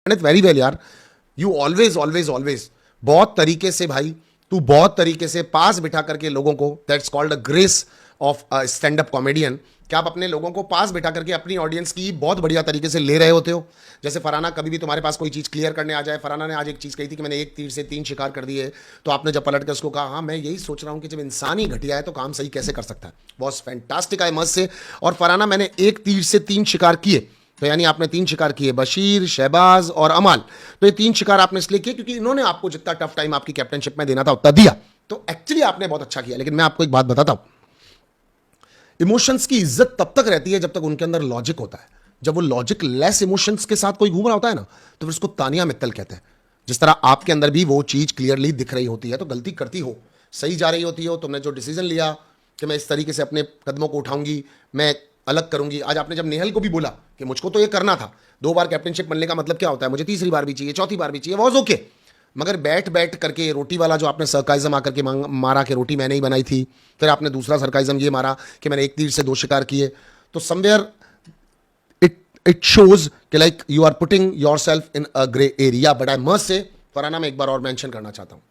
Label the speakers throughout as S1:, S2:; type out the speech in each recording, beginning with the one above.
S1: Very well यार, you always always always बहुत तरीके से भाई, तू बहुत तरीके से पास बिठा करके लोगों को, that's called a grace of a stand up comedian, क्या आप अपने लोगों को पास बिठा करके अपनी ऑडियंस की बहुत बढ़िया तरीके से ले रहे होते हो। जैसे फराना, कभी भी तुम्हारे पास कोई चीज़ क्लियर करने आ जाए, फराना ने आज एक चीज़ कही थी कि मैंने एक तीर से तीन शिकार कर दिए, तो आपने जब पलट के उसको कहा हाँ मैं यही सोच रहा हूँ कि जब इंसान ही घटिया है तो काम सही कैसे कर सकता है। बहुत फैंटास्टिक आई मस्त से। और फराना, मैंने एक तीर से तीन शिकार किए, तो यानी आपने तीन शिकार किए, बशीर, शहबाज और अमाल। तो ये तीन शिकार आपने इसलिए किए क्योंकि इन्होंने आपको जितना टफ टाइम आपकी कैप्टनशिप में देना था उतना दिया। तो एक्चुअली आपने बहुत अच्छा किया। लेकिन मैं आपको एक बात बताता हूं, इमोशंस की इज्जत तब तक रहती है जब तक उनके अंदर लॉजिक होता है। जब वो लॉजिक लेस इमोशंस के साथ कोई घूम रहा होता है ना, तो फिर उसको तानिया मित्तल कहते हैं। जिस तरह आपके अंदर भी वो चीज क्लियरली दिख रही होती है, तो गलती करती हो, सही जा रही होती हो, तुमने जो डिसीजन लिया कि मैं इस तरीके से अपने कदमों को उठाऊंगी, मैं अलग करूंगी। आज आपने जब नेहल को भी बोला कि मुझको तो ये करना था, 2 बार कैप्टनशिप बनने का मतलब क्या होता है, मुझे तीसरी बार भी चाहिए, चौथी बार भी चाहिए, वॉज ओके। मगर बैठ बैठ करके रोटी वाला जो आपने सरकाइजम आकर के मारा कि रोटी मैंने ही बनाई थी, फिर आपने दूसरा सरकाइजम ये मारा कि मैंने एक तीर से 2 शिकार किए, तो समवेयर इट इट शोज कि like you are putting your self in a grey area. But I must say, Farhana, मैं एक बार और मेंशन करना चाहता हूं,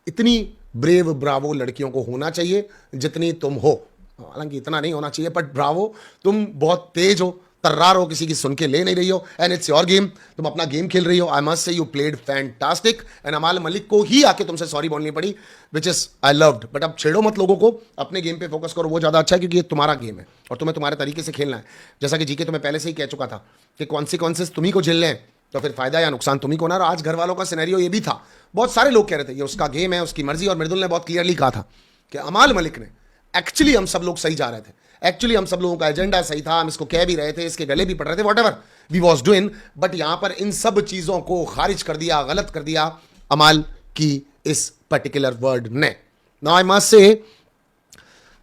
S1: इतनी ब्रेव ब्रावो लड़कियों को होना चाहिए जितनी तुम हो। हालांकि इतना नहीं होना चाहिए, बट ब्रावो, तुम बहुत तेज हो, तर्रार हो, किसी की सुन के ले नहीं रही हो, एंड इट्स योर गेम, तुम अपना गेम खेल रही हो। आई मस्ट से यू प्लेड फैंटास्टिक, एंड अमाल मलिक को ही आके तुमसे सॉरी बोलनी पड़ी, which is I loved. But अब छेड़ो मत लोगों को, अपने गेम पे फोकस करो, वो ज्यादा अच्छा है, क्योंकि ये तुम्हारा गेम है और तुम्हें तुम्हारे तरीके से खेलना है। जैसा कि जीके तुम्हें पहले से ही कह चुका था कि कॉन्सिक्वेंसेस तुम्ही को झेलने हैं, तो फिर फायदा या नुकसान तुम्ही को ना। आज घर वालों का सिनेरियो ये भी था, बहुत सारे लोग कह रहे थे ये उसका गेम है, उसकी मर्जी, और मृदुल ने बहुत क्लियरली कहा था कि अमाल मलिक ने, एक्चुअली हम सब लोग सही जा रहे थे, एक्चुअली हम सब लोगों का एजेंडा सही था, हम इसको कह भी रहे थे, इसके गले भी पड़ रहे थे, whatever we was doing, but यहां पर इन सब चीजों को खारिज कर दिया, गलत कर दिया अमाल की इस पर्टिकुलर वर्ड ने। नाउ आई मस्ट से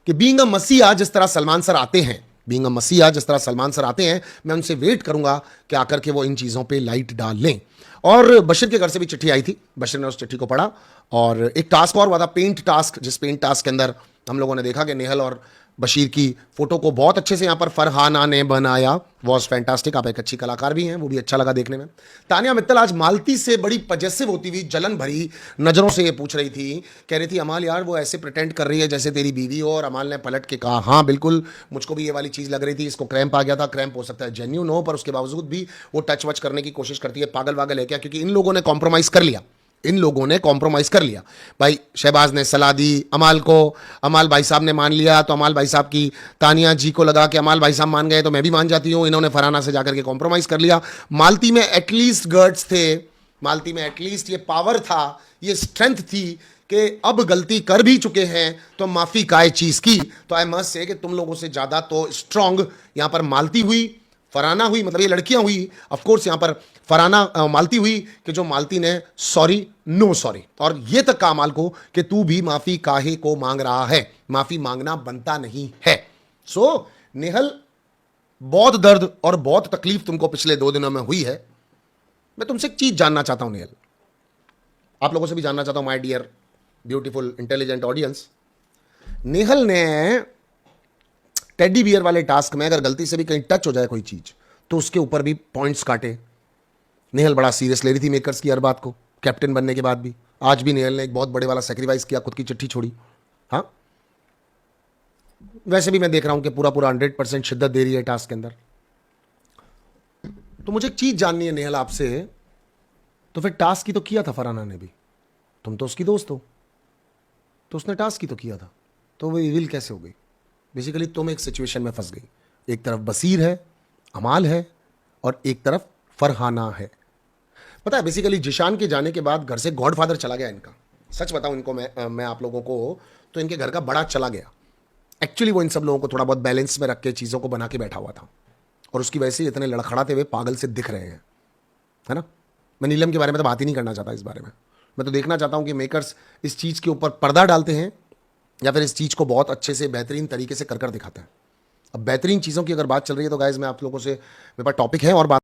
S1: कि बीइंग अ मसीहा जिस तरह सलमान सर आते हैं, बीइंग अ मसीहा जिस तरह सलमान सर आते हैं, मैं उनसे वेट करूंगा कि आकर के वो इन चीज़ों पे लाइट डाल लें। और बशीर के घर से भी चिट्ठी आई थी, बशीर ने उस चिट्ठी को पढ़ा, और एक टास्क और हुआ था, पेंट टास्क, जिस पेंट टास्क के अंदर हम लोगों ने देखा कि नेहल और बशीर की फोटो को बहुत अच्छे से यहाँ पर फरहाना ने बनाया, वॉज फैंटास्टिक। आप एक अच्छी कलाकार भी हैं, वो भी अच्छा लगा देखने में। तानिया मित्तल आज मालती से बड़ी पजेसिव होती हुई जलन भरी नजरों से ये पूछ रही थी, कह रही थी अमाल यार वो ऐसे प्रिटेंड कर रही है जैसे तेरी बीवी हो। और अमाल ने पलट के कहा हाँ बिल्कुल, मुझको भी ये वाली चीज़ लग रही थी, इसको क्रैम्प आ गया था। क्रैम्प हो सकता है जेन्यून हो, पर उसके बावजूद भी वो टच वच करने की कोशिश करती है। पागल वागल है क्या? क्योंकि इन लोगों ने कॉम्प्रोमाइज़ कर लिया, इन लोगों ने कॉम्प्रोमाइज़ कर लिया भाई। शहबाज ने सलाह दी अमाल को, अमाल भाई साहब ने मान लिया, तो अमाल भाई साहब की तानिया जी को लगा कि अमाल भाई साहब मान गए तो मैं भी मान जाती हूँ। इन्होंने फराना से जाकर के कॉम्प्रोमाइज़ कर लिया। मालती में एटलीस्ट गर्ड्स थे, मालती में एटलीस्ट ये पावर था, ये स्ट्रेंथ थी कि अब गलती कर भी चुके हैं तो माफ़ी काय चीज़ की। तो आई मस्ट से कि तुम लोगों से ज़्यादा तो स्ट्रांग यहाँ पर मालती हुई, फराना हुई, मतलब ये लड़कियां हुई। ऑफ कोर्स यहाँ पर फराना मालती हुई कि जो मालती ने सॉरी नो सॉरी, और ये तक कहा अमाल को कि तू भी माफी काहे को मांग रहा है, माफी मांगना बनता नहीं है। सो नेहल, बहुत दर्द और बहुत तकलीफ तुमको पिछले 2 दिनों में हुई है। मैं तुमसे एक चीज जानना चाहता हूं नेहल, आप लोगों से भी जानना चाहता हूं, my dear beautiful intelligent audience. Nehal ने टेडी बियर वाले टास्क में अगर गलती से भी कहीं टच हो जाए कोई चीज, तो उसके ऊपर भी पॉइंट्स काटे। नेहल बड़ा सीरियस ले रही थी मेकर्स की हर बात को, कैप्टन बनने के बाद भी। आज भी नेहल ने एक बहुत बड़े वाला सेक्रीफाइस किया, खुद की चिट्ठी छोड़ी। हाँ, वैसे भी मैं देख रहा हूं कि पूरा पूरा 100% शिद्दत दे रही है टास्क के अंदर। तो मुझे एक चीज जाननी है नेहल आपसे, तो फिर टास्क की तो किया था फरहाना ने भी, तुम तो उसकी दोस्त हो, तो उसने टास्क की तो किया था, तो वो इविल कैसे हो गई? बेसिकली तुम एक सिचुएशन में फंस गई, एक तरफ बसीर है, अमाल है, और एक तरफ फरहाना है। पता है बेसिकली जिशान के जाने के बाद घर से गॉडफादर चला गया इनका। सच बताऊं इनको मैं आप लोगों को, तो इनके घर का बड़ा चला गया। एक्चुअली वो इन सब लोगों को थोड़ा बहुत बैलेंस में रख के चीज़ों को बना के बैठा हुआ था, और उसकी वजह से इतने लड़खड़ाते हुए पागल से दिख रहे हैं, है ना। मैं नीलम के बारे में तो बात ही नहीं करना चाहता इस बारे में। मैं तो देखना चाहता हूं कि मेकर्स इस चीज़ के ऊपर पर्दा डालते हैं या फिर इस चीज़ को बहुत अच्छे से बेहतरीन तरीके से कर दिखाते हैं। अब बेहतरीन चीज़ों की अगर बात चल रही है तो गाइज मैं आप लोगों से, मेरे पास टॉपिक है और बात